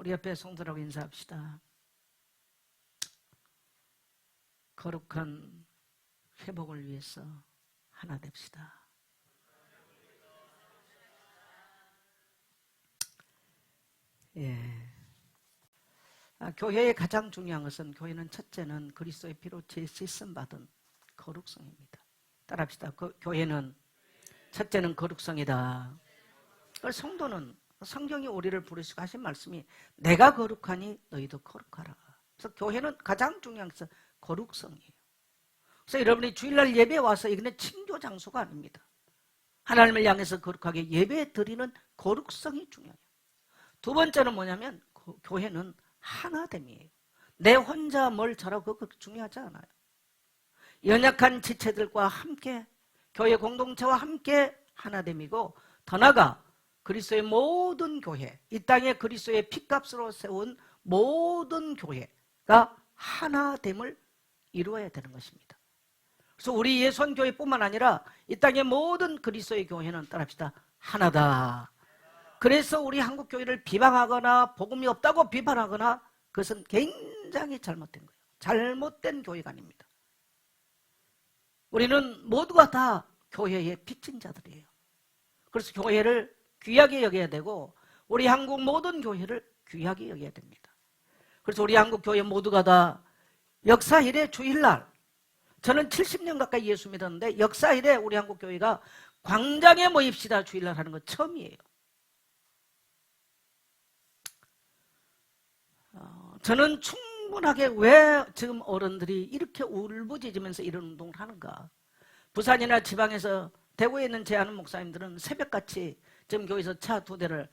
우리 옆에 성도라고 인사합시다. 거룩한 회복을 위해서 하나 됩시다. 예. 교회의 가장 중요한 것은, 교회는 첫째는 그리스도의 피로 재씻음 받은 거룩성입니다. 따라합시다. 교회는 첫째는 거룩성이다. 성도는, 성경이 우리를 부르시고 하신 말씀이 내가 거룩하니 너희도 거룩하라. 그래서 교회는 가장 중요한 것은 거룩성이에요. 그래서 여러분이 주일날 예배에 와서 이거는 칭조 장소가 아닙니다. 하나님을 향해서 거룩하게 예배 드리는 거룩성이 중요해요. 두 번째는 뭐냐면 교회는 하나됨이에요. 내 혼자 뭘 잘하고 그거 중요하지 않아요. 연약한 지체들과 함께, 교회 공동체와 함께 하나됨이고, 더 나아가 그리스도의 모든 교회, 이 땅에 그리스도의 피값으로 세운 모든 교회가 하나됨을 이루어야 되는 것입니다. 그래서 우리 예수교회뿐만 아니라 이 땅의 모든 그리스도의 교회는, 따라합시다, 하나다. 그래서 우리 한국교회를 비방하거나 복음이 없다고 비판하거나, 그것은 굉장히 잘못된 거예요. 잘못된 교회가 아닙니다. 우리는 모두가 다 교회의 빚진 자들이에요. 그래서 교회를 귀하게 여겨야 되고, 우리 한국 모든 교회를 귀하게 여겨야 됩니다. 그래서 우리 한국 교회 모두가 다 역사일에 주일날, 저는 70년 가까이 예수 믿었는데 역사일에 우리 한국 교회가 광장에 모입시다 주일날 하는 건 처음이에요. 저는 충분하게 왜 지금 어른들이 이렇게 울부짖으면서 이런 운동을 하는가. 부산이나 지방에서, 대구에 있는 제 아는 목사님들은 새벽같이 지금 교회에서 차 2대를,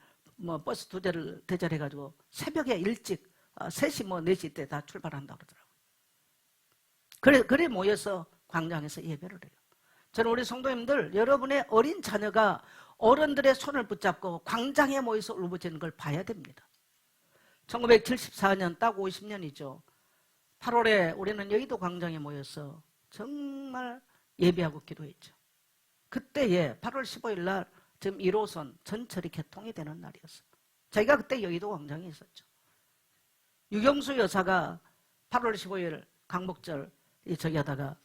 버스 2대를 대절해가지고 새벽에 일찍 3시 4시 때 다 출발한다고 그러더라고요. 그래 모여서 광장에서 예배를 해요. 저는 우리 성도님들, 여러분의 어린 자녀가 어른들의 손을 붙잡고 광장에 모여서 울부짖는 걸 봐야 됩니다. 1974년 딱 50년이죠. 8월에 우리는 여의도 광장에 모여서 정말 예배하고 기도했죠. 그때에 8월 15일 날 지금 1호선 전철이 개통이 되는 날이었어요. 저희가 그때 여의도 광장에 있었죠. 유경수 여사가 8월 15일 강복절 저기 하다가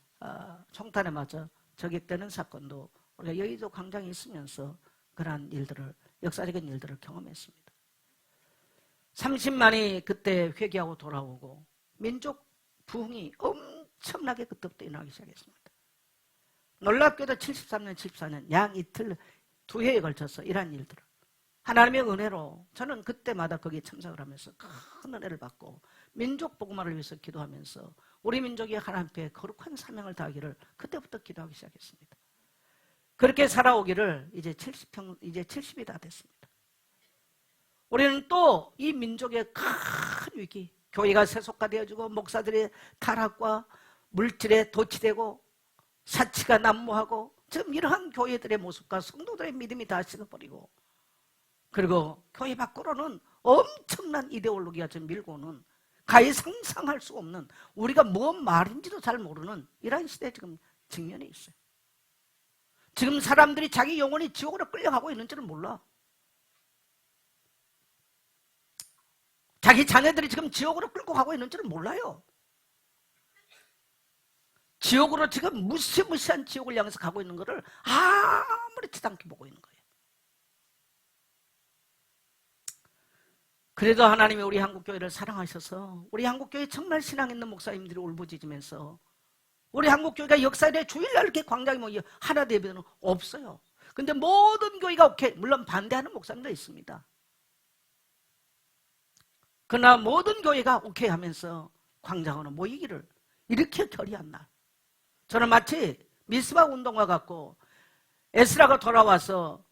총탄에 맞아 저격되는 사건도 우리가 여의도 광장에 있으면서 그러한 일들을, 역사적인 일들을 경험했습니다. 30만이 그때 회개하고 돌아오고 민족 부흥이 엄청나게 그때부터 일어나기 시작했습니다. 놀랍게도 73년, 74년 양 이틀 2회에 걸쳐서 이러한 일들을 하나님의 은혜로, 저는 그때마다 거기에 참석을 하면서 큰 은혜를 받고 민족 복음화를 위해서 기도하면서 우리 민족이 하나님 앞에 거룩한 사명을 다하기를 그때부터 기도하기 시작했습니다. 그렇게 살아오기를 이제 70이 다 됐습니다. 우리는 또 이 민족의 큰 위기, 교회가 세속화되어지고 목사들의 타락과 물질에 도취되고 사치가 난무하고, 지금 이러한 교회들의 모습과 성도들의 믿음이 다 식어버리고, 그리고 교회 밖으로는 엄청난 이데올로기가 좀 밀고는 가히 상상할 수 없는, 우리가 뭔 말인지도 잘 모르는 이러한 시대에 지금 직면해 있어요. 지금 사람들이 자기 영혼이 지옥으로 끌려가고 있는 줄은 몰라. 자기 자녀들이 지금 지옥으로 끌고 가고 있는 줄은 몰라요. 지옥으로 지금 무시무시한 지옥을 향해서 가고 있는 것을 아무렇지도 않게 보고 있는 거예요. 그래도 하나님이 우리 한국교회를 사랑하셔서 우리 한국교회 정말 신앙 있는 목사님들이 울부짖으면서, 우리 한국교회가 역사에 주일날 이렇게 광장에 모여 하나 되면 없어요. 근데 모든 교회가 오케이, 물론 반대하는 목사님도 있습니다. 그러나 모든 교회가 오케이 하면서 광장으로 모이기를 이렇게 결의한 날, 저는 마치 미스바 운동과 같고 에스라가 돌아와서,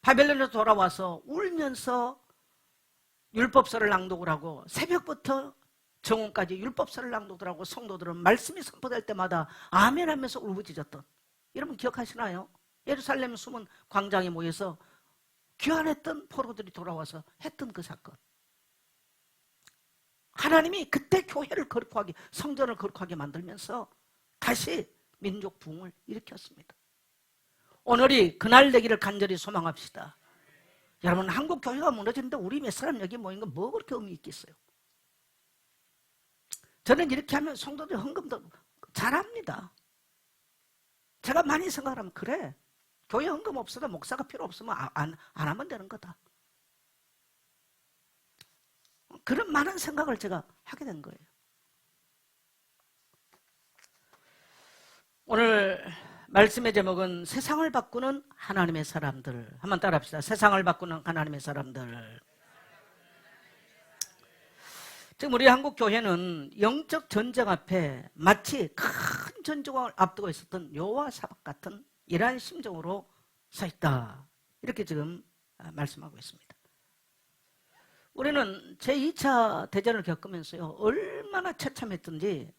바벨론에서 돌아와서 울면서 율법서를 낭독을 하고 새벽부터 정오까지 율법서를 낭독을 하고 성도들은 말씀이 선포될 때마다 아멘 하면서 울부짖었던, 여러분 기억하시나요? 예루살렘 숨은 광장에 모여서 귀환했던 포로들이 돌아와서 했던 그 사건. 하나님이 그때 교회를 거룩하게, 성전을 거룩하게 만들면서 다시 민족 부흥을 일으켰습니다. 오늘이 그날 되기를 간절히 소망합시다. 여러분, 한국 교회가 무너지는데 우리 몇 사람 여기 모인 거 뭐 그렇게 의미 있겠어요? 저는 이렇게 하면 성도들 헌금도 잘합니다. 제가 많이 생각하면 그래, 교회 헌금 없어도 목사가 필요 없으면 안 하면 되는 거다. 그런 많은 생각을 제가 하게 된 거예요. 오늘 말씀의 제목은 세상을 바꾸는 하나님의 사람들. 한번 따라합시다. 세상을 바꾸는 하나님의 사람들. 지금 우리 한국 교회는 영적 전쟁 앞에 마치 큰 전쟁을 앞두고 있었던 여호와사박 같은 이러한 심정으로 서 있다. 이렇게 지금 말씀하고 있습니다. 우리는 제2차 대전을 겪으면서요, 얼마나 처참했던지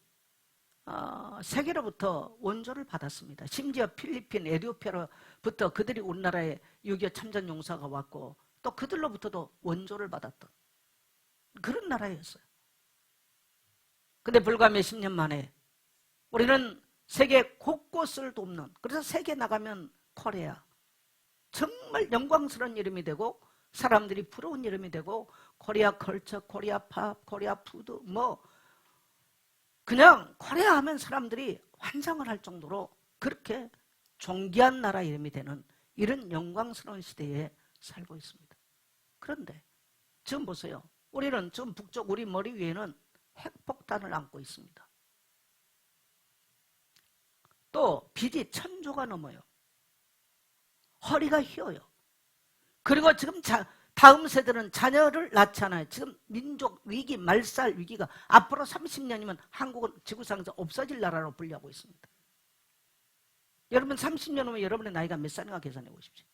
세계로부터 원조를 받았습니다. 심지어 필리핀, 에티오피아로부터 그들이 우리나라에 6.25 참전용사가 왔고 또 그들로부터도 원조를 받았던 그런 나라였어요. 근데 불과 몇십 년 만에 우리는 세계 곳곳을 돕는, 그래서 세계 나가면 코리아, 정말 영광스러운 이름이 되고 사람들이 부러운 이름이 되고, 코리아 컬처, 코리아 팝, 코리아 푸드, 뭐 그냥 코리아 하면 사람들이 환장을 할 정도로 그렇게 존귀한 나라 이름이 되는 이런 영광스러운 시대에 살고 있습니다. 그런데 지금 보세요. 우리는 지금 북쪽 우리 머리 위에는 핵폭탄을 안고 있습니다. 또 빚이 1,000조가 넘어요. 허리가 휘어요. 그리고 지금 다음 세대는 자녀를 낳지 않아요. 지금 민족 위기, 말살 위기가 앞으로 30년이면 한국은 지구상에서 없어질 나라로 분류하고 있습니다. 여러분 30년 후면 여러분의 나이가 몇 살인가 계산해 보십시오.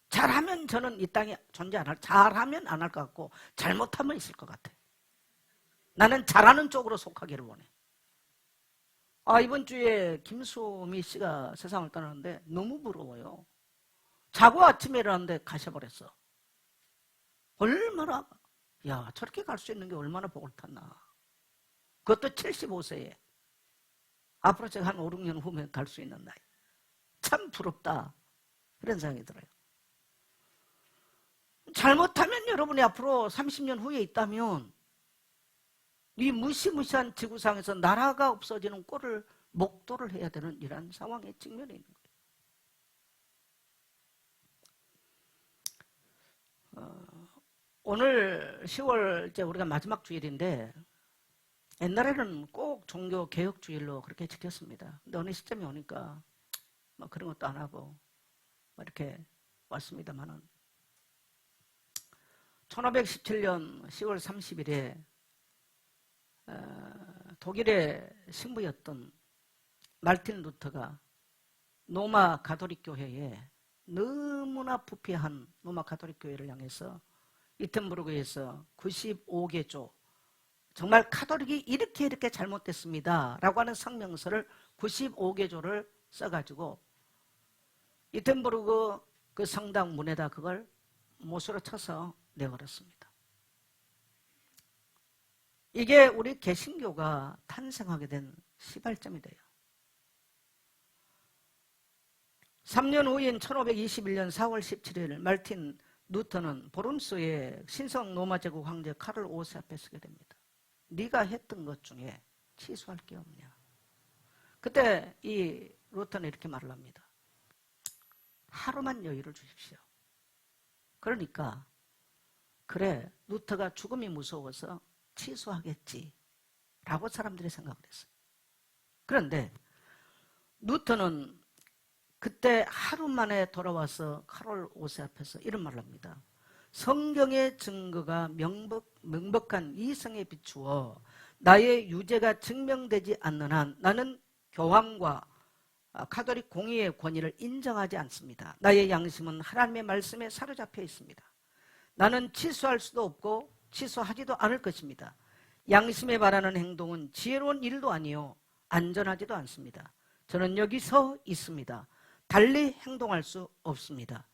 잘하면 저는 이 땅에 존재 안 할, 잘하면 안 할 것 같고 잘못하면 있을 것 같아. 나는 잘하는 쪽으로 속하기를 원해. 이번 주에 김수미 씨가 세상을 떠나는데 너무 부러워요. 자고 아침에 일어났는데 가셔버렸어. 얼마나, 저렇게 갈 수 있는 게 얼마나 복을 탔나. 그것도 75세에. 앞으로 제가 한 5, 6년 후면 갈 수 있는 나이. 참 부럽다. 그런 생각이 들어요. 잘못하면 여러분이 앞으로 30년 후에 있다면 이 무시무시한 지구상에서 나라가 없어지는 꼴을 목도를 해야 되는 이런 상황에 직면해 있는 거예요. 오늘 10월 이제 우리가 마지막 주일인데 옛날에는 꼭 종교 개혁 주일로 그렇게 지켰습니다. 근데 어느 시점이 오니까 뭐 그런 것도 안 하고 뭐 이렇게 왔습니다만은 1517년 10월 30일에 독일의 신부였던 말틴 루터가 로마 가톨릭 교회에 너무나 부패한 로마 가톨릭 교회를 향해서 위텐부르크에서 95개조, 정말 가톨릭이 이렇게 잘못됐습니다 라고 하는 성명서를 95개조를 써가지고 위텐부르크 그 성당 문에다 그걸 못으로 쳐서 내걸었습니다. 이게 우리 개신교가 탄생하게 된 시발점이 돼요. 3년 후인 1521년 4월 17일 말틴 루터는 보름스의 신성 로마 제국 황제 카를 5세 앞에 서게 됩니다. 네가 했던 것 중에 취소할 게 없냐. 그때 이 루터는 이렇게 말을 합니다. 하루만 여유를 주십시오. 그러니까 그래, 루터가 죽음이 무서워서 취소하겠지 라고 사람들이 생각을 했어요. 그런데 루터는 그때 하루 만에 돌아와서 카롤 5세 앞에서 이런 말을 합니다. 성경의 증거가 명백한 이성에 비추어 나의 유죄가 증명되지 않는 한 나는 교황과 가톨릭 공의의 권위를 인정하지 않습니다. 나의 양심은 하나님의 말씀에 사로잡혀 있습니다. 나는 취소할 수도 없고 취소하지도 않을 것입니다. 양심에 바라는 행동은 지혜로운 일도 아니요 안전하지도 않습니다. 저는 여기 서 있습니다. 달리 행동할 수 없습니다.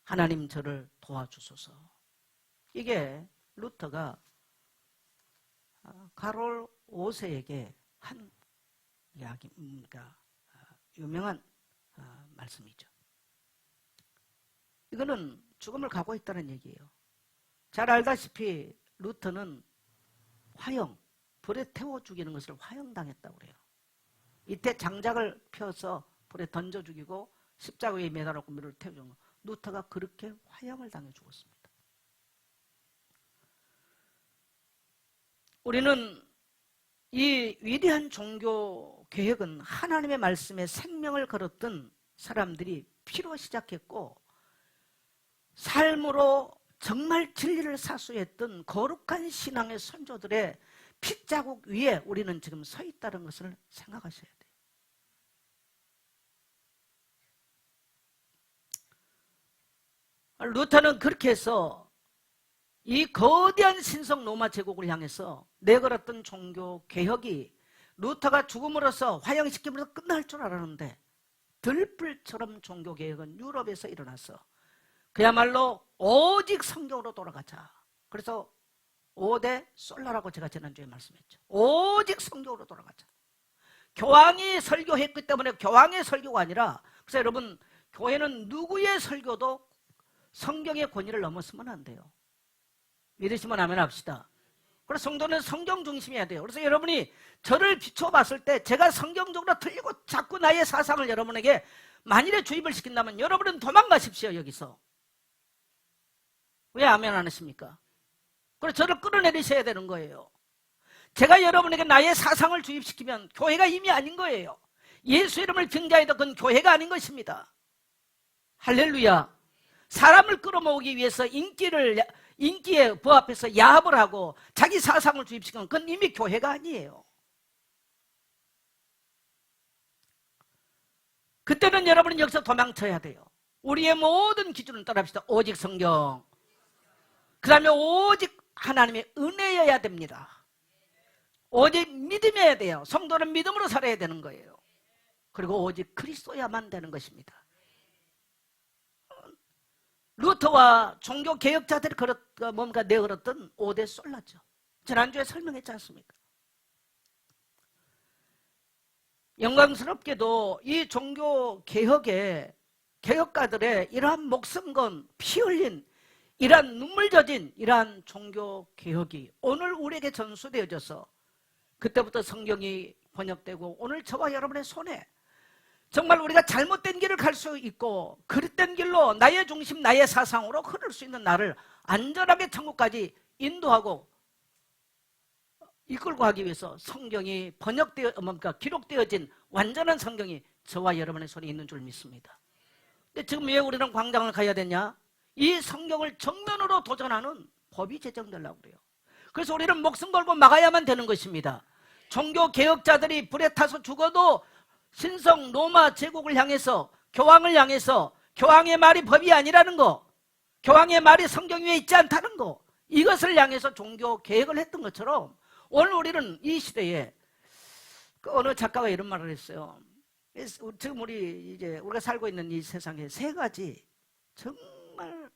하나님 저를 도와주소서. 이게 루터가 카롤 5세에게 한 이야기, 그러니까 유명한 말씀이죠. 이거는 죽음을 각오했다는 얘기예요. 잘 알다시피 루터는 화형, 불에 태워 죽이는 것을 화형당했다고 그래요. 이때 장작을 펴서 불에 던져 죽이고 십자가 위에 매달아놓고 물을 태워 죽은 거. 루터가 그렇게 화형을 당해 죽었습니다. 우리는 이 위대한 종교 개혁은 하나님의 말씀에 생명을 걸었던 사람들이 피로 시작했고 삶으로 정말 진리를 사수했던 거룩한 신앙의 선조들의 핏자국 위에 우리는 지금 서 있다는 것을 생각하셔야 돼요. 루터는 그렇게 해서 이 거대한 신성 로마 제국을 향해서 내걸었던 종교 개혁이 루터가 죽음으로써 화형시킴으로써 끝날 줄 알았는데 들불처럼 종교 개혁은 유럽에서 일어나서 그야말로 오직 성경으로 돌아가자. 그래서 5대 솔라라고 제가 지난주에 말씀했죠. 오직 성경으로 돌아가자. 교황이 설교했기 때문에 교황의 설교가 아니라, 그래서 여러분 교회는 누구의 설교도 성경의 권위를 넘어서면 안 돼요. 믿으시면 아멘 합시다. 그래서 성도는 성경 중심이어야 돼요. 그래서 여러분이 저를 비춰봤을 때 제가 성경적으로 틀리고 자꾸 나의 사상을 여러분에게 만일에 주입을 시킨다면 여러분은 도망가십시오. 여기서. 왜 아멘 안 하십니까? 그래서 저를 끌어내리셔야 되는 거예요. 제가 여러분에게 나의 사상을 주입시키면 교회가 이미 아닌 거예요. 예수 이름을 증거해도 그건 교회가 아닌 것입니다. 할렐루야. 사람을 끌어모으기 위해서 인기에 부합해서 야합을 하고 자기 사상을 주입시키면 그건 이미 교회가 아니에요. 그때는 여러분은 여기서 도망쳐야 돼요. 우리의 모든 기준은 따라합시다. 오직 성경. 그 다음에 오직 하나님의 은혜여야 됩니다. 오직 믿음이어야 돼요. 성도는 믿음으로 살아야 되는 거예요. 그리고 오직 그리스도야만 되는 것입니다. 루터와 종교개혁자들이 뭔가 내걸었던 5대 솔라죠. 지난주에 설명했지 않습니까? 영광스럽게도 이 종교개혁의 개혁가들의 이러한 목숨 건 피 흘린 이러한 눈물 젖은 이러한 종교개혁이 오늘 우리에게 전수되어져서 그때부터 성경이 번역되고 오늘 저와 여러분의 손에 정말 우리가 잘못된 길을 갈 수 있고 그릇된 길로 나의 중심 나의 사상으로 흐를 수 있는 나를 안전하게 천국까지 인도하고 이끌고 가기 위해서 성경이 기록되어진 완전한 성경이 저와 여러분의 손에 있는 줄 믿습니다. 근데 지금 왜 우리는 광장을 가야 되냐? 이 성경을 정면으로 도전하는 법이 제정되려고 그래요. 그래서 우리는 목숨 걸고 막아야만 되는 것입니다. 종교개혁자들이 불에 타서 죽어도 신성 로마 제국을 향해서 교황을 향해서 교황의 말이 법이 아니라는 거, 교황의 말이 성경 위에 있지 않다는 거, 이것을 향해서 종교개혁을 했던 것처럼 오늘 우리는 이 시대에 어느 작가가 이런 말을 했어요. 지금 우리가 살고 있는 이 세상에 세 가지 정말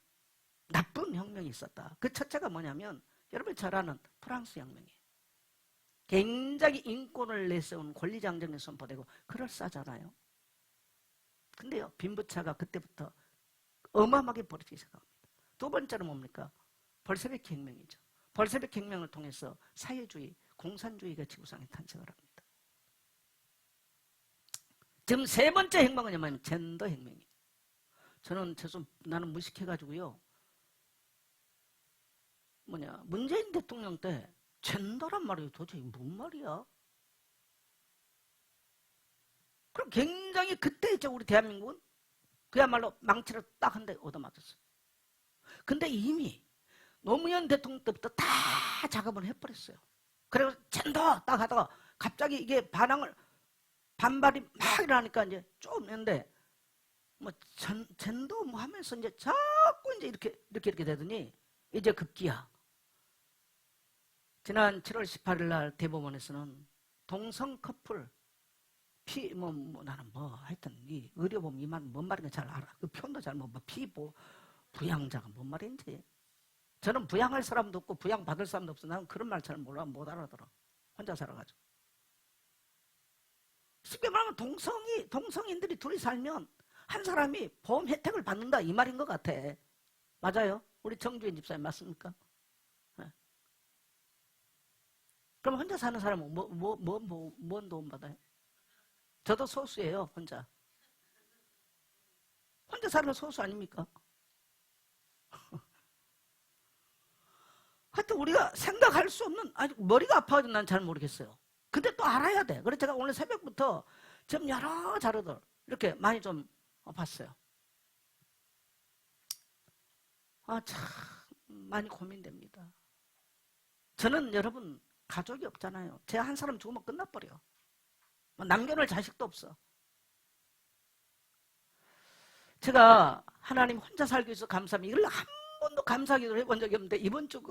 나쁜 혁명이 있었다. 그 첫째가 뭐냐면 여러분이 잘 아는 프랑스 혁명이에요. 굉장히 인권을 내세운 권리장정이 선포되고 그럴싸하잖아요. 근데요, 빈부차가 그때부터 어마어마하게 벌어지기 시작합니다. 두 번째는 뭡니까? 볼셰비키 혁명이죠. 볼셰비키 혁명을 통해서 사회주의, 공산주의가 지구상에 탄생을 합니다. 지금 세 번째 혁명은 뭐냐면 젠더 혁명이에요. 나는 무식해가지고요. 문재인 대통령 때 젠더란 말이 도대체 뭔 말이야? 그럼 굉장히 그때 이제 우리 대한민국은 그야말로 망치를 딱 한 대 얻어맞았어요. 근데 이미 노무현 대통령 때부터 다 작업을 해버렸어요. 그래서 젠더 딱 하다가 갑자기 이게 반발이 막 일어나니까 이제 좀 했는데 젠더 하면서 이제 자꾸 이제 이렇게 되더니 이제 급기야. 지난 7월 18일 날 대법원에서는 동성 커플 나는 하여튼 이 의료보험 이만 뭔 말인지 잘 알아. 그 표현도 잘 부양자가 뭔 말인지. 저는 부양할 사람도 없고 부양받을 사람도 없어. 나는 그런 말 잘 몰라. 못 알아들어. 혼자 살아가지고. 쉽게 말하면 동성인들이 둘이 살면 한 사람이 보험 혜택을 받는다 이 말인 것 같아. 맞아요? 우리 정주인 집사님 맞습니까? 네. 그럼 혼자 사는 사람은 뭔 도움 받아요? 저도 소수예요, 혼자. 혼자 사는 소수 아닙니까? 하여튼 우리가 생각할 수 없는, 아니, 머리가 아파가지고 난 잘 모르겠어요. 근데 또 알아야 돼. 그래서 제가 오늘 새벽부터 좀 여러 자료들 이렇게 많이 좀 봤어요. 참 많이 고민됩니다. 저는 여러분 가족이 없잖아요. 제 한 사람 죽으면 끝나버려. 남겨놓을 자식도 없어. 제가 하나님 혼자 살기 위해서 감사합니다. 이걸 한 번도 감사하기도 해본 적이 없는데 이번 주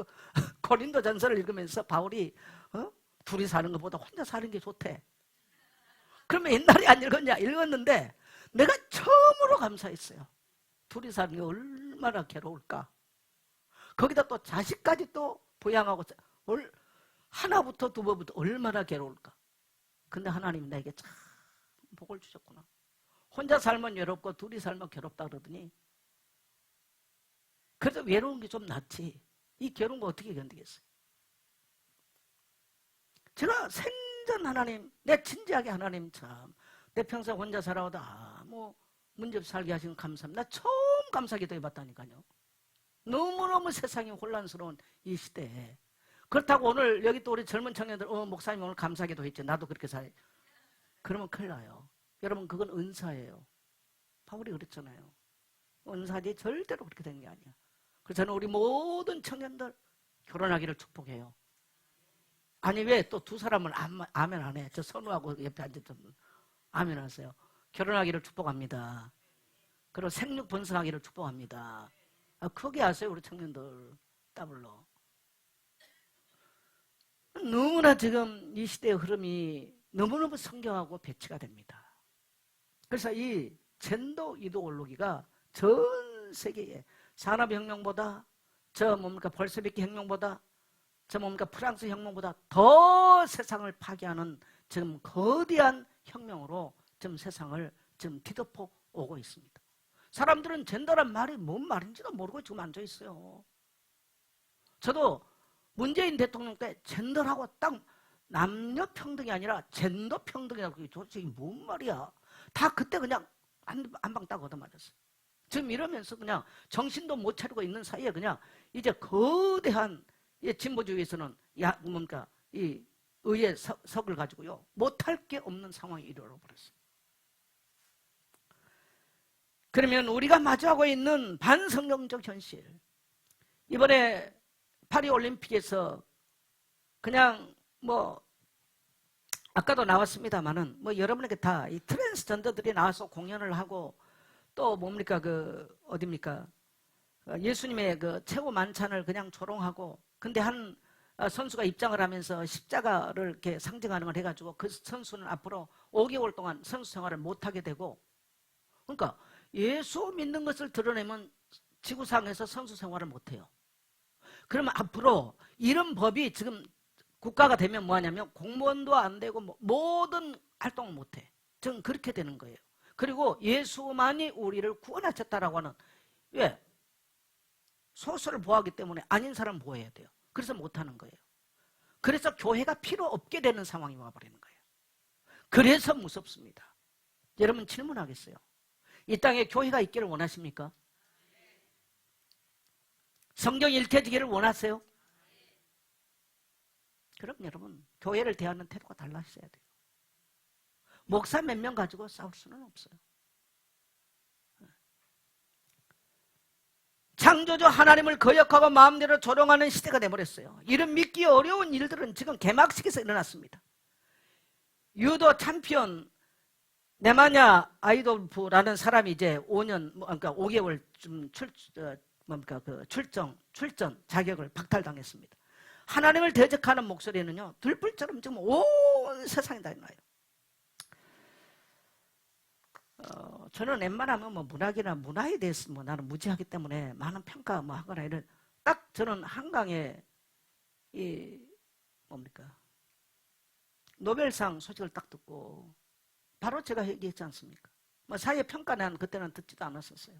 고린도 전서를 읽으면서 바울이 둘이 사는 것보다 혼자 사는 게 좋대. 그러면 옛날에 안 읽었냐? 읽었는데 내가 처음으로 감사했어요. 둘이 사는 게 얼마나 괴로울까. 거기다 또 자식까지 또 부양하고 하나부터 두번부터 얼마나 괴로울까. 근데 하나님 나에게 참 복을 주셨구나. 혼자 살면 외롭고 둘이 살면 괴롭다 그러더니 그래도 외로운 게 좀 낫지. 이 괴로운 거 어떻게 견디겠어요? 제가 생전 하나님, 내 진지하게 하나님 참 내 평생 혼자 살아오다 뭐 문제 살게 하시는 감사합니다. 나 처음 감사 기도해봤다니까요. 너무너무 세상이 혼란스러운 이 시대에. 그렇다고 오늘 여기 또 우리 젊은 청년들 목사님 오늘 감사 기도했지. 나도 그렇게 살아요. 그러면 큰일 나요. 여러분 그건 은사예요. 바울이 그랬잖아요. 은사지 절대로 그렇게 되는 게 아니야. 그래서 저는 우리 모든 청년들 결혼하기를 축복해요. 아니 왜 또 두 사람을 아멘 안 해? 저 선우하고 옆에 앉았던 아멘 하세요. 결혼하기를 축복합니다. 그리고 생육 번성하기를 축복합니다. 크게 하세요 우리 청년들 따블로. 너무나 지금 이 시대의 흐름이 너무너무 성경하고 배치가 됩니다. 그래서 이 젠더 이데올로기가 전 세계에 산업혁명보다 저 뭡니까 볼세비키 혁명보다 저 뭡니까 프랑스 혁명보다 더 세상을 파괴하는 지금 거대한 혁명으로 지금 세상을 지금 뒤덮어 오고 있습니다. 사람들은 젠더란 말이 뭔 말인지도 모르고 지금 앉아 있어요. 저도 문재인 대통령 때 젠더라고 딱 남녀 평등이 아니라 젠더 평등이라고 도대체 이게 뭔 말이야? 다 그때 그냥 한방 딱 얻어맞았어요. 지금 이러면서 그냥 정신도 못 차리고 있는 사이에 그냥 이제 거대한 진보주의에서는 뭡니까 이 의의 석을 가지고요 못할 게 없는 상황이 이르러버렸어요. 그러면 우리가 마주하고 있는 반성경적 현실, 이번에 파리올림픽에서 그냥 뭐 아까도 나왔습니다만은 뭐 여러분에게 다 이 트랜스전더들이 나와서 공연을 하고 또 뭡니까 어딥니까 예수님의 최고 만찬을 그냥 조롱하고, 근데 한 선수가 입장을 하면서 십자가를 이렇게 상징하는 걸 해가지고 그 선수는 앞으로 5개월 동안 선수 생활을 못하게 되고, 그러니까 예수 믿는 것을 드러내면 지구상에서 선수 생활을 못해요. 그러면 앞으로 이런 법이 지금 국가가 되면 뭐하냐면 공무원도 안 되고 모든 활동을 못해. 지금 그렇게 되는 거예요. 그리고 예수만이 우리를 구원하셨다라고 하는, 왜? 소수를 보호하기 때문에 아닌 사람 보호해야 돼요. 그래서 못하는 거예요. 그래서 교회가 필요 없게 되는 상황이 와버리는 거예요. 그래서 무섭습니다. 여러분 질문하겠어요. 이 땅에 교회가 있기를 원하십니까? 성경 일태지기를 원하세요? 그럼 여러분 교회를 대하는 태도가 달라져야 돼요. 목사 몇 명 가지고 싸울 수는 없어요. 창조주 하나님을 거역하고 마음대로 조롱하는 시대가 돼버렸어요. 이런 믿기 어려운 일들은 지금 개막식에서 일어났습니다. 유도 챔피언 네마냐 아이돌프라는 사람이 이제 5년, 그러니까 5개월 좀 출전 자격을 박탈당했습니다. 하나님을 대적하는 목소리는요 들불처럼 지금 온 세상에 다 나요. 저는 웬만하면 뭐 문학이나 문화에 대해서 나는 무지하기 때문에 많은 평가 하거나 이런, 딱 저는 한강에 뭡니까 노벨상 소식을 딱 듣고 바로 제가 얘기했지 않습니까? 뭐 사회 평가는 그때는 듣지도 않았었어요.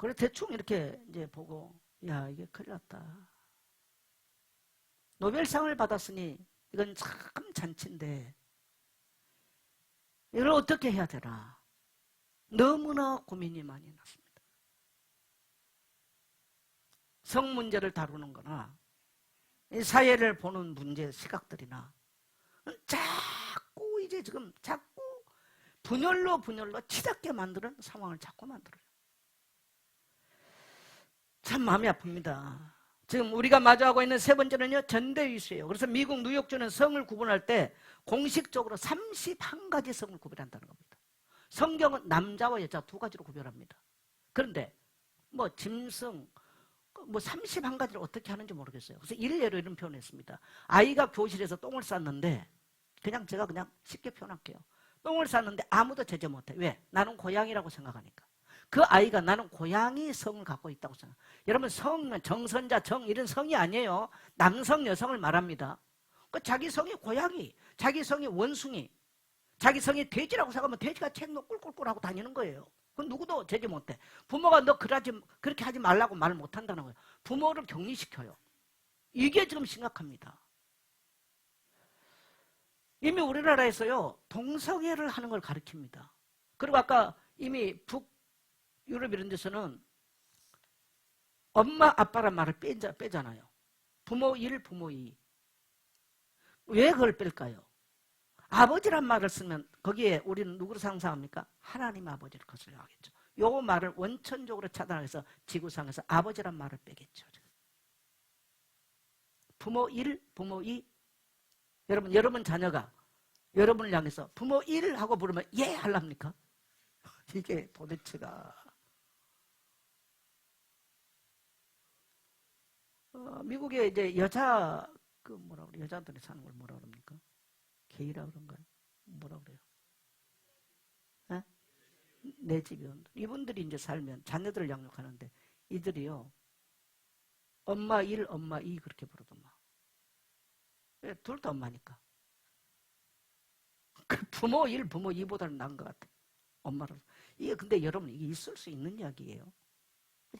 그래 대충 이렇게 이제 보고 야 이게 큰일 났다. 노벨상을 받았으니 이건 참 잔치인데 이걸 어떻게 해야 되나 너무나 고민이 많이 났습니다. 성 문제를 다루는 거나 이 사회를 보는 문제 시각들이나 자꾸 이제 지금 자꾸 분열로 치닫게 만드는 상황을 자꾸 만들어요. 참 마음이 아픕니다. 지금 우리가 마주하고 있는 세 번째는요, 전대위수예요. 그래서 미국 뉴욕주는 성을 구분할 때 공식적으로 31가지 성을 구별한다는 겁니다. 성경은 남자와 여자 두 가지로 구별합니다. 그런데 뭐 짐승, 뭐 31가지를 어떻게 하는지 모르겠어요. 그래서 일례로 이런 표현을 했습니다. 아이가 교실에서 똥을 쌌는데 제가 그냥 쉽게 표현할게요. 똥을 쌌는데 아무도 제재 못해. 왜? 나는 고양이라고 생각하니까. 그 아이가 나는 고양이 성을 갖고 있다고 생각. 여러분 성은 정선자 정 이런 성이 아니에요. 남성 여성을 말합니다. 그 자기 성이 고양이, 자기 성이 원숭이, 자기 성이 돼지라고 생각하면 돼지가 책노 꿀꿀꿀하고 다니는 거예요. 그건 누구도 제재 못해. 부모가 너 그렇게 하지 말라고 말 못한다는 거예요. 부모를 격리시켜요. 이게 지금 심각합니다. 이미 우리나라에서요 동성애를 하는 걸 가르칩니다. 그리고 아까 이미 북유럽 이런 데서는 엄마 아빠란 말을 빼잖아요. 부모 1, 부모 2. 왜 그걸 뺄까요? 아버지란 말을 쓰면 거기에 우리는 누구를 상상합니까? 하나님 아버지를 거슬려하겠죠. 요 말을 원천적으로 차단해서 지구상에서 아버지란 말을 빼겠죠. 부모 1, 부모 2. 여러분 자녀가 여러분을 향해서 부모 1 하고 부르면 예 할랍니까? 이게 도대체가 미국에 이제 여자 여자들이 사는 걸 뭐라 그럽니까? 게이라 그런가요? 뭐라 그래요? 네? 내집이원 이분들이 이제 살면 자녀들을 양육하는데 이들이요 엄마 1, 엄마 2 그렇게 부르더만. 둘 다 엄마니까. 부모 1, 부모 2보다는 나은 것 같아. 엄마로. 이게 근데 여러분 이게 있을 수 있는 이야기예요.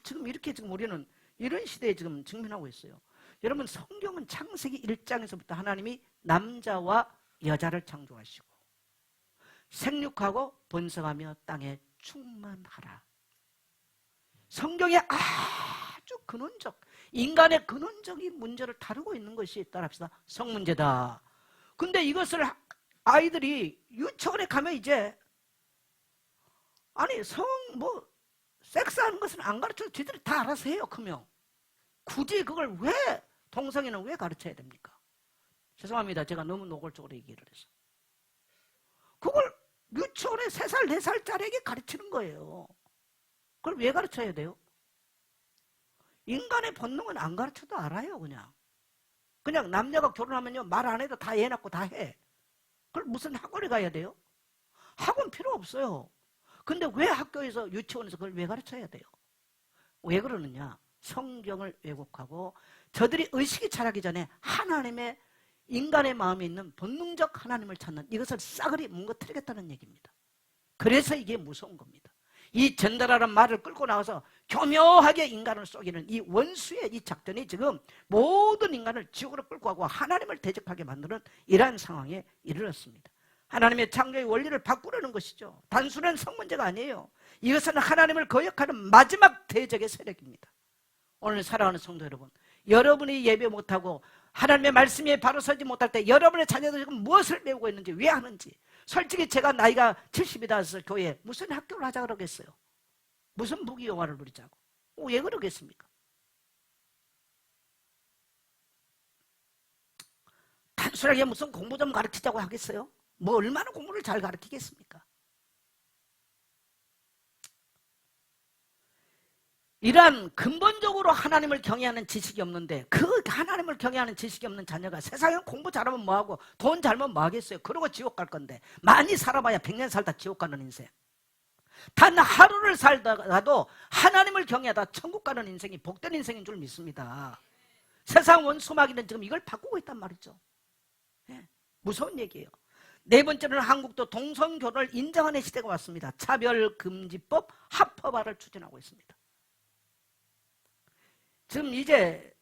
지금 우리는 이런 시대에 지금 직면하고 있어요. 여러분 성경은 창세기 1장에서부터 하나님이 남자와 여자를 창조하시고 생육하고 번성하며 땅에 충만하라. 성경의 아주 근원적 인간의 근원적인 문제를 다루고 있는 것이 따라합시다. 성문제다. 근데 이것을 아이들이 유치원에 가면 이제 아니 섹스하는 것은 안 가르쳐도 지들이 다 알아서 해요. 크면 굳이 그걸 왜 동성애는 왜 가르쳐야 됩니까? 죄송합니다. 제가 너무 노골적으로 얘기를 해서 그걸 유치원에 3살, 4살짜리에게 가르치는 거예요. 그걸 왜 가르쳐야 돼요? 인간의 본능은 안 가르쳐도 알아요. 그냥 남녀가 결혼하면요 말 안 해도 다 애 낳고 다 해. 그걸 무슨 학원에 가야 돼요? 학원 필요 없어요. 근데 왜 학교에서 유치원에서 그걸 왜 가르쳐야 돼요? 왜 그러느냐? 성경을 왜곡하고 저들이 의식이 자라기 전에 하나님의 인간의 마음에 있는 본능적 하나님을 찾는 이것을 싸그리 뭉거뜨리겠다는 얘기입니다. 그래서 이게 무서운 겁니다. 이 전달하라는 말을 끌고 나와서 교묘하게 인간을 속이는 이 원수의 이 작전이 지금 모든 인간을 지옥으로 끌고 가고 하나님을 대적하게 만드는 이러한 상황에 이르렀습니다. 하나님의 창조의 원리를 바꾸려는 것이죠. 단순한 성 문제가 아니에요. 이것은 하나님을 거역하는 마지막 대적의 세력입니다. 오늘 사랑하는 성도 여러분, 여러분이 예배 못하고 하나님의 말씀에 바로 서지 못할 때 여러분의 자녀들이 지금 무엇을 배우고 있는지 왜 하는지. 솔직히 제가 나이가 70이 다서 교회에 무슨 학교를 하자 그러겠어요? 무슨 부귀영화를 누리자고. 왜 그러겠습니까? 단순하게 무슨 공부 좀 가르치자고 하겠어요? 뭐 얼마나 공부를 잘 가르치겠습니까? 이러한 근본적으로 하나님을 경외하는 지식이 없는데 그 하나님을 경외하는 지식이 없는 자녀가 세상에 공부 잘하면 뭐하고 돈 잘하면 뭐하겠어요? 그러고 지옥 갈 건데 많이 살아봐야 100년 살다 지옥 가는 인생. 단 하루를 살다가도 하나님을 경외하다 천국 가는 인생이 복된 인생인 줄 믿습니다. 세상 원수마귀는 지금 이걸 바꾸고 있단 말이죠. 네, 무서운 얘기예요. 네 번째는 한국도 동성결혼을 인정하는 시대가 왔습니다. 차별금지법 합법화를 추진하고 있습니다. 지금 이제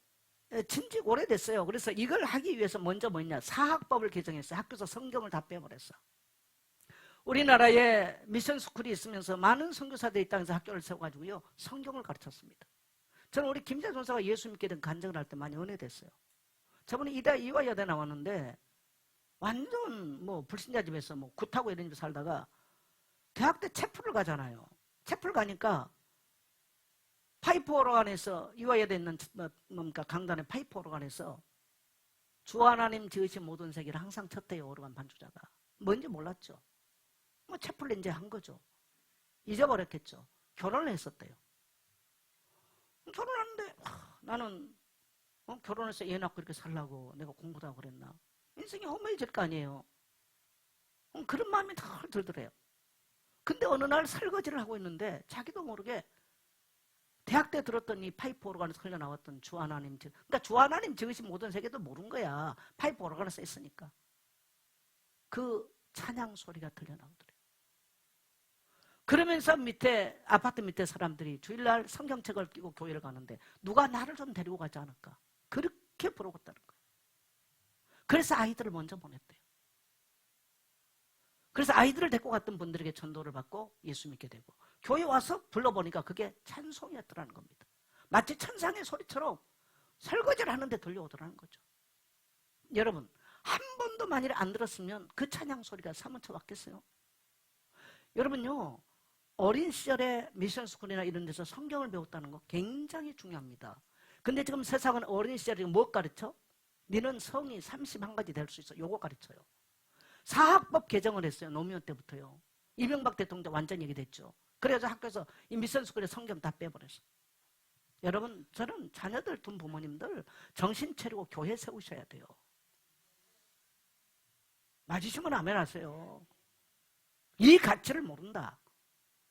진즉 오래됐어요. 그래서 이걸 하기 위해서 먼저 뭐냐, 사학법을 개정했어요. 학교에서 성경을 다 빼버렸어. 우리나라에 미션 스쿨이 있으면서 많은 선교사들이 이 땅에서 학교를 세워가지고요, 성경을 가르쳤습니다. 저는 우리 김재 전사가 예수 믿게 된 간증을 할 때 많이 은혜됐어요. 저번에 이화여대 나왔는데 완전 뭐 불신자 집에서 뭐 굿하고 이런 집 살다가 대학 때 채플을 가잖아요. 채플 가니까 파이프 오르간에서 이화여대 있는 뭡니까 강단의 파이프 오르간에서 주 하나님 지으신 모든 세계를 항상 쳤대요. 오르간 반주자가 뭔지 몰랐죠. 뭐 채플을 이제 한 거죠. 잊어버렸겠죠. 결혼을 했었대요. 결혼하는데 나는 결혼해서 애 낳고 이렇게 살라고 내가 공부도 하고 그랬나? 인생이 허무해질 거 아니에요. 그런 마음이 다 들더래요. 근데 어느 날 설거지를 하고 있는데 자기도 모르게 대학 때 들었던 이 파이프 오르간에서 흘러나왔던 주 하나님, 그러니까 주 하나님 지으신 모든 세계도 모른 거야. 파이프 오르간에서 했으니까. 그 찬양 소리가 들려나오더래요. 그러면서 밑에 아파트 밑에 사람들이 주일날 성경책을 끼고 교회를 가는데 누가 나를 좀 데리고 가지 않을까? 그렇게 부러웠다는 거예요. 그래서 아이들을 먼저 보냈대요. 그래서 아이들을 데리고 갔던 분들에게 전도를 받고 예수 믿게 되고 교회 와서 불러보니까 그게 찬송이었더라는 겁니다. 마치 천상의 소리처럼 설거지를 하는데 들려오더라는 거죠. 여러분, 한 번도 만일 안 들었으면 그 찬양 소리가 사무쳐 왔겠어요? 여러분요, 어린 시절에 미션스쿨이나 이런 데서 성경을 배웠다는 거 굉장히 중요합니다. 근데 지금 세상은 어린 시절에 뭐 가르쳐? 너는 성이 31가지 될 수 있어. 요거 가르쳐요. 사학법 개정을 했어요. 노무현 때부터요. 이명박 대통령 때 완전 얘기됐죠. 그래서 학교에서 이 미션스쿨에 성경 다 빼버렸어요. 여러분, 저는 자녀들 둔 부모님들 정신 차리고 교회 세우셔야 돼요. 맞으시면 아멘 하세요. 이 가치를 모른다.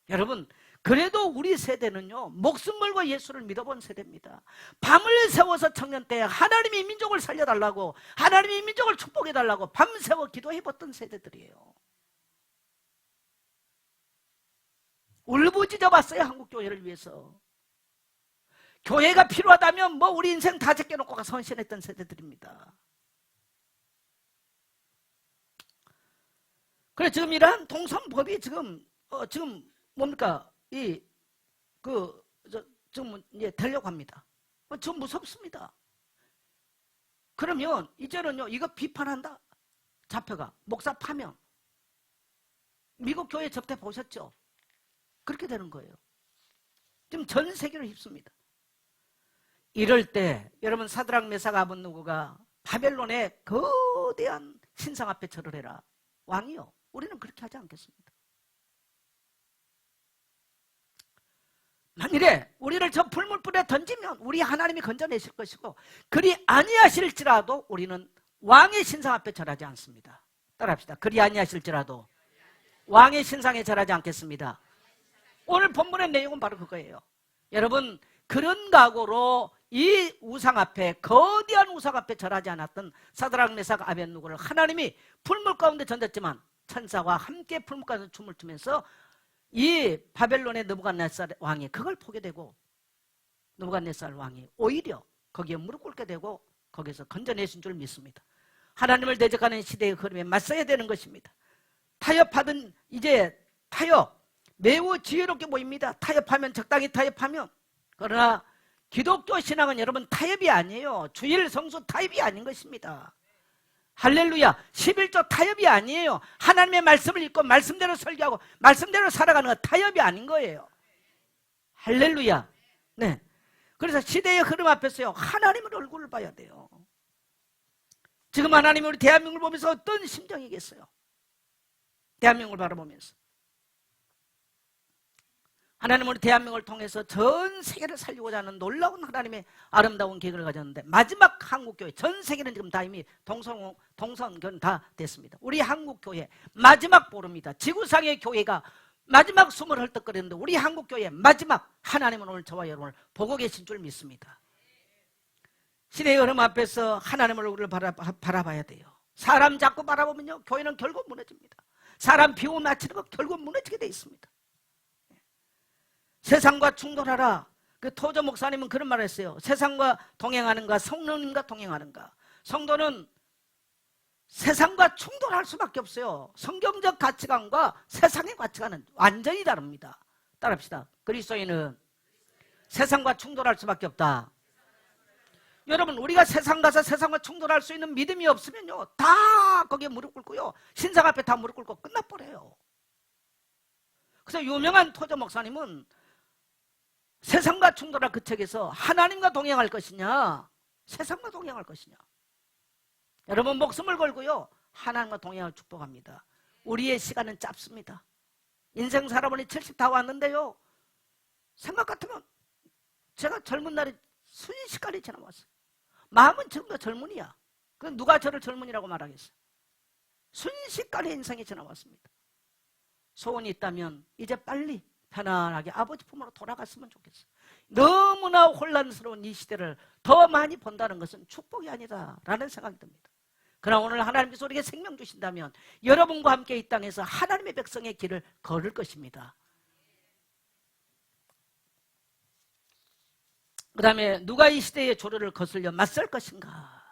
여러분, 그래도 우리 세대는요, 목숨 걸고 예수를 믿어본 세대입니다. 밤을 새워서 청년 때 하나님이 민족을 살려달라고, 하나님이 민족을 축복해달라고 밤새워 기도해봤던 세대들이에요. 울부짖어 봤어요. 한국교회를 위해서. 교회가 필요하다면 뭐 우리 인생 다 제껴놓고 가 헌신했던 세대들입니다. 그래, 지금 이러한 동성법이 지금 뭡니까? 지금 이제 되려고 합니다. 좀 무섭습니다. 그러면 이제는요, 이거 비판한다. 잡혀가. 목사 파면. 미국 교회 접대 보셨죠? 그렇게 되는 거예요. 지금 전 세계를 휩습니다. 이럴 때 여러분, 사드락 메삭 아벳느고가 바벨론의 거대한 신상 앞에 절을 해라. 왕이요. 우리는 그렇게 하지 않겠습니다. 만일에 우리를 저 풀물불에 던지면 우리 하나님이 건져내실 것이고, 그리 아니하실지라도 우리는 왕의 신상 앞에 절하지 않습니다. 따라합시다. 그리 아니하실지라도 왕의 신상에 절하지 않겠습니다. 오늘 본문의 내용은 바로 그거예요. 여러분, 그런 각오로 이 우상 앞에, 거대한 우상 앞에 절하지 않았던 사드락 메삭 아벳느고를 하나님이 풀물 가운데 던졌지만 천사와 함께 풀물 가운데 춤을 추면서 이 바벨론의 느부갓네살 왕이 그걸 포게 되고, 느부갓네살 왕이 오히려 거기에 무릎 꿇게 되고 거기서 건져내신 줄 믿습니다. 하나님을 대적하는 시대의 흐름에 맞서야 되는 것입니다. 타협하든, 이제 타협 매우 지혜롭게 보입니다. 타협하면, 적당히 타협하면. 그러나 기독교 신앙은 여러분 타협이 아니에요. 주일 성수 타협이 아닌 것입니다. 할렐루야. 11조 타협이 아니에요. 하나님의 말씀을 읽고 말씀대로 설교하고 말씀대로 살아가는 건 타협이 아닌 거예요. 할렐루야. 네. 그래서 시대의 흐름 앞에서요, 하나님의 얼굴을 봐야 돼요. 지금 하나님이 우리 대한민국을 보면서 어떤 심정이겠어요? 대한민국을 바라보면서 하나님은 우리 대한민국을 통해서 전 세계를 살리고자 하는 놀라운 하나님의 아름다운 계획을 가졌는데, 마지막 한국교회, 전 세계는 지금 다 이미 동성견 다 됐습니다. 우리 한국교회 마지막 보름이다. 지구상의 교회가 마지막 숨을 헐떡거리는데 우리 한국교회 마지막, 하나님은 오늘 저와 여러분을 보고 계신 줄 믿습니다. 시대의 흐름 앞에서 하나님의 얼굴을 바라봐야 돼요. 사람 자꾸 바라보면요, 교회는 결국 무너집니다. 사람 비우 맞추는 거 결국 무너지게 돼 있습니다. 세상과 충돌하라. 그 토저 목사님은 그런 말을 했어요. 세상과 동행하는가 성령님과 동행하는가. 성도는 세상과 충돌할 수밖에 없어요. 성경적 가치관과 세상의 가치관은 완전히 다릅니다. 따라합시다. 그리스도인은 세상과 충돌할 수밖에 없다. 여러분, 우리가 세상 가서 세상과 충돌할 수 있는 믿음이 없으면요, 다 거기에 무릎 꿇고요, 신상 앞에 다 무릎 꿇고 끝나버려요. 그래서 유명한 토저 목사님은 세상과 충돌할 그 책에서 하나님과 동행할 것이냐, 세상과 동행할 것이냐. 여러분, 목숨을 걸고요, 하나님과 동행을 축복합니다. 우리의 시간은 짧습니다. 인생 살아보니 70 다 왔는데요, 생각 같으면 제가 젊은 날이 순식간에 지나왔어요. 마음은 지금도 젊은이야. 그럼 누가 저를 젊은이라고 말하겠어요? 순식간에 인생이 지나왔습니다. 소원이 있다면 이제 빨리 편안하게 아버지 품으로 돌아갔으면 좋겠어요. 너무나 혼란스러운 이 시대를 더 많이 본다는 것은 축복이 아니다라는 생각이 듭니다. 그러나 오늘 하나님께서 우리에게 생명 주신다면 여러분과 함께 이 땅에서 하나님의 백성의 길을 걸을 것입니다. 그 다음에 누가 이 시대의 조류를 거슬려 맞설 것인가.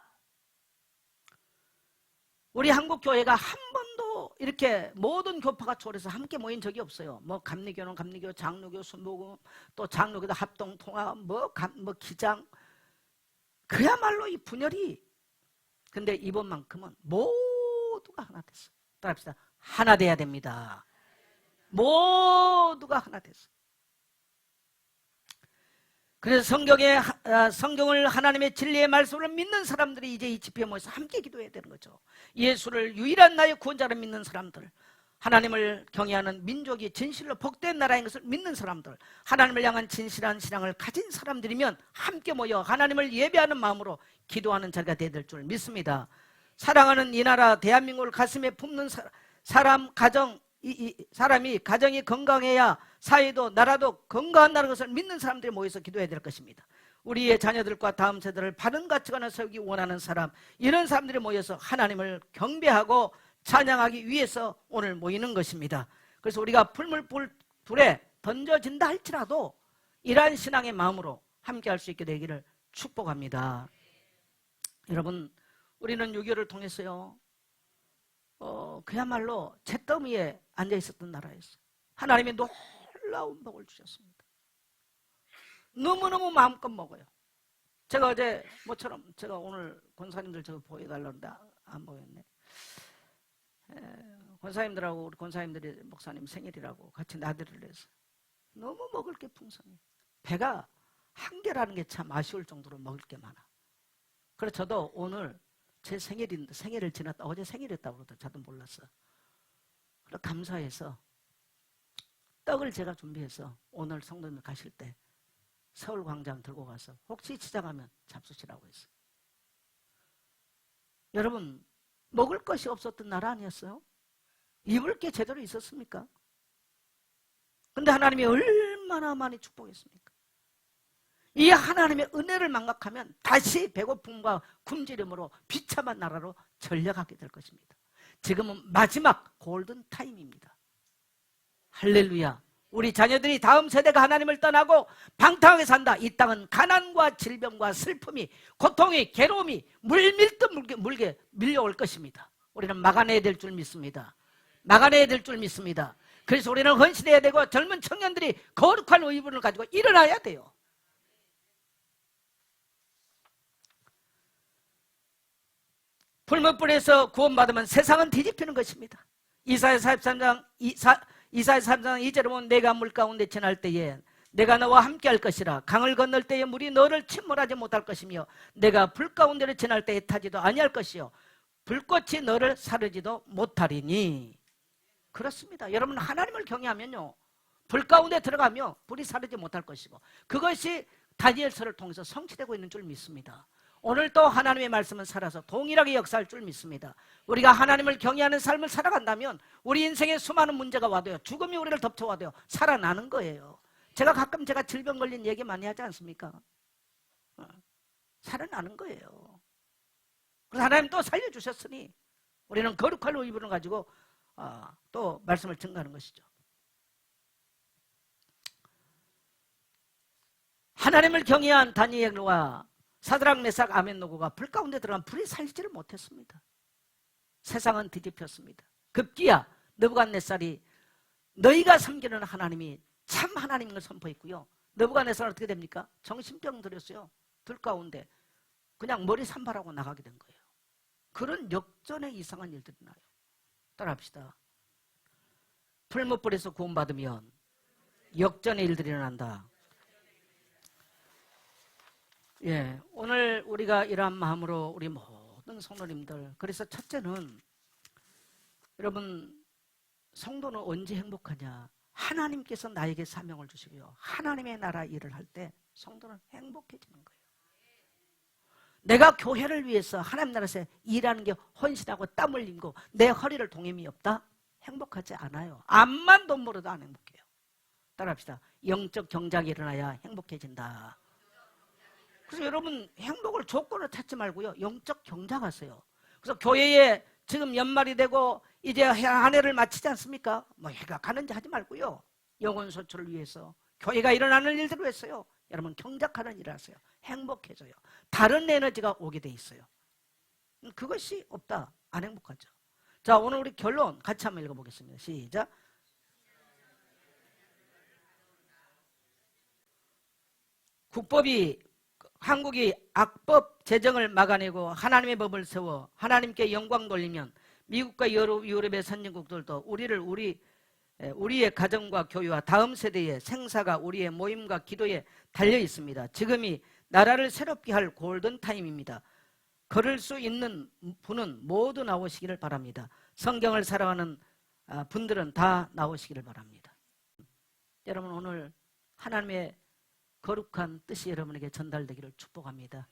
우리 한국교회가 한 번도 이렇게 모든 교파가 초월해서 함께 모인 적이 없어요. 뭐 감리교는 감리교, 장로교, 순복음, 또 장로교도 합동통합, 뭐 기장, 그야말로 이 분열이. 근데 이번만큼은 모두가 하나 됐어요. 따라합시다. 하나 돼야 됩니다. 모두가 하나 됐어요. 그래서 성경을 하나님의 진리의 말씀을 믿는 사람들이 이제 이 집회에 모여서 함께 기도해야 되는 거죠. 예수를 유일한 나의 구원자를 믿는 사람들, 하나님을 경외하는 민족이 진실로 복된 나라인 것을 믿는 사람들, 하나님을 향한 진실한 신앙을 가진 사람들이면 함께 모여 하나님을 예배하는 마음으로 기도하는 자리가 되어야 될 줄 믿습니다. 사랑하는 이 나라 대한민국을 가슴에 품는 사람, 가정, 사람이 가정이 건강해야 사회도 나라도 건강한다는 것을 믿는 사람들이 모여서 기도해야 될 것입니다. 우리의 자녀들과 다음 세대를 바른 가치관을 세우기 원하는 사람, 이런 사람들이 모여서 하나님을 경배하고 찬양하기 위해서 오늘 모이는 것입니다. 그래서 우리가 불에 던져진다 할지라도 이러한 신앙의 마음으로 함께 할 수 있게 되기를 축복합니다. 여러분, 우리는 6.25를 통해서요, 그야말로 잿더미에 앉아 있었던 나라였어요. 하나님이 놀라운 복을 주셨습니다. 너무너무 마음껏 먹어요. 제가 어제 모처럼 제가 오늘 권사님들 저거 보여달라는데 안 보였네. 권사님들하고 우리 권사님들이 목사님 생일이라고 같이 나들이를 해서 너무 먹을 게 풍성해요. 배가 한계라는 게 참 아쉬울 정도로 먹을 게 많아. 그래서 저도 오늘 제 생일인데 생일을 지났다. 어제 생일이었다고 그러더라고요. 저도 몰랐어. 그래서 감사해서 떡을 제가 준비해서 오늘 성도님 가실 때 서울광장 들고 가서 혹시 지장하면 잡수시라고 했어요. 여러분, 먹을 것이 없었던 나라 아니었어요? 입을 게 제대로 있었습니까? 근데 하나님이 얼마나 많이 축복했습니까? 이 하나님의 은혜를 망각하면 다시 배고픔과 굶주림으로 비참한 나라로 전려가게 될 것입니다. 지금은 마지막 골든 타임입니다. 할렐루야. 우리 자녀들이 다음 세대가 하나님을 떠나고 방탕하게 산다. 이 땅은 가난과 질병과 슬픔이, 고통이, 괴로움이 물밀듯 물게 밀려올 것입니다. 우리는 막아내야 될 줄 믿습니다. 막아내야 될 줄 믿습니다. 그래서 우리는 헌신해야 되고 젊은 청년들이 거룩한 의분을 가지고 일어나야 돼요. 풀무불에서 구원받으면 세상은 뒤집히는 것입니다. 이사야 43장 2절에 보면 내가 물 가운데 지날 때에 내가 너와 함께 할 것이라. 강을 건널 때에 물이 너를 침몰하지 못할 것이며 내가 불 가운데를 지날 때에 타지도 아니할 것이요 불꽃이 너를 사르지도 못하리니. 그렇습니다. 여러분, 하나님을 경외하면요, 불 가운데 들어가며 불이 사르지 못할 것이고 그것이 다니엘서를 통해서 성취되고 있는 줄 믿습니다. 오늘 또 하나님의 말씀은 살아서 동일하게 역사할 줄 믿습니다. 우리가 하나님을 경외하는 삶을 살아간다면 우리 인생에 수많은 문제가 와도요, 죽음이 우리를 덮쳐와도요, 살아나는 거예요. 제가 가끔 제가 질병 걸린 얘기 많이 하지 않습니까? 살아나는 거예요. 그래서 하나님 또 살려주셨으니 우리는 거룩한 의분을 가지고 또 말씀을 증거하는 것이죠. 하나님을 경외한 다니엘과 사드락 메삭 아벤노고가 불 가운데 들어간 불이 살지를 못했습니다. 세상은 뒤집혔습니다. 급기야 느부갓네살이 너희가 섬기는 하나님이 참 하나님인 걸 선포했고요. 느부갓네살은 어떻게 됩니까? 정신병 들였어요. 불 가운데 그냥 머리 산발하고 나가게 된 거예요. 그런 역전의 이상한 일들이 나요. 따라합시다. 풀무불에서 구원받으면 역전의 일들이 일어난다. 예, 오늘 우리가 이러한 마음으로 우리 모든 성도님들, 그래서 첫째는 여러분 성도는 언제 행복하냐? 하나님께서 나에게 사명을 주시고요, 하나님의 나라 일을 할 때 성도는 행복해지는 거예요. 내가 교회를 위해서 하나님 나라에서 일하는 게 헌신하고 땀 흘리고 내 허리를 동임이 없다? 행복하지 않아요. 암만 돈 벌어도 안 행복해요. 따라합시다. 영적 경작이 일어나야 행복해진다. 그래서 여러분 행복을 조건을 찾지 말고요, 영적 경작하세요. 그래서 교회에 지금 연말이 되고 이제 한 해를 마치지 않습니까? 뭐 해가 가는지 하지 말고요, 영혼 소출을 위해서 교회가 일어나는 일들을 했어요. 여러분 경작하는 일을 하세요. 행복해져요. 다른 에너지가 오게 돼 있어요. 그것이 없다, 안 행복하죠. 자, 오늘 우리 결론 같이 한번 읽어보겠습니다. 시작. 한국이 악법 제정을 막아내고 하나님의 법을 세워 하나님께 영광 돌리면 미국과 유럽의 선진국들도 우리의 가정과 교회와 다음 세대의 생사가 우리의 모임과 기도에 달려 있습니다. 지금이 나라를 새롭게 할 골든 타임입니다. 걸을 수 있는 분은 모두 나오시기를 바랍니다. 성경을 사랑하는 분들은 다 나오시기를 바랍니다. 여러분 오늘 하나님의 거룩한 뜻이 여러분에게 전달되기를 축복합니다.